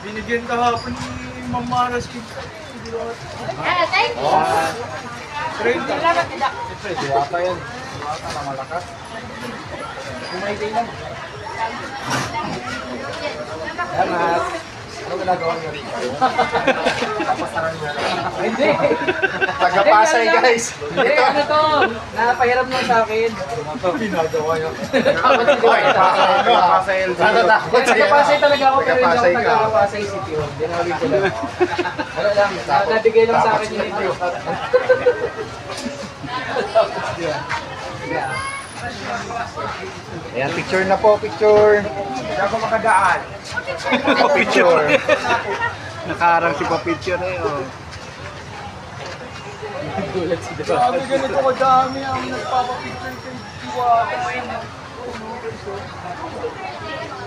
Binigyan kahapon ni Mamaras kita. Thank you. Siyempre, diwata yan. Diwata na malakas. Kumaitay lang. Salamat. Ano ginagawa niyo rito? Papasaran niyo lang. Hindi. Taga-Pasay, guys. Hindi, ano to? Napahiram lang sa akin. Ito, ginagawa niyo. Oy, Pasay LG. Natatakot siya. Taga-Pasay talaga ako, pero hindi ako Taga-Pasay ka. taga-Pasay City. Dinawin ko lang. Ano lang, nabigay lang sa akin yung ito. Ayan, picture na po, picture. Hindi ako makadaan. Picture. Nakaharang si pa-picture na yun. Sabi ganito kadami ang nagpapapicture kay Chihuahua.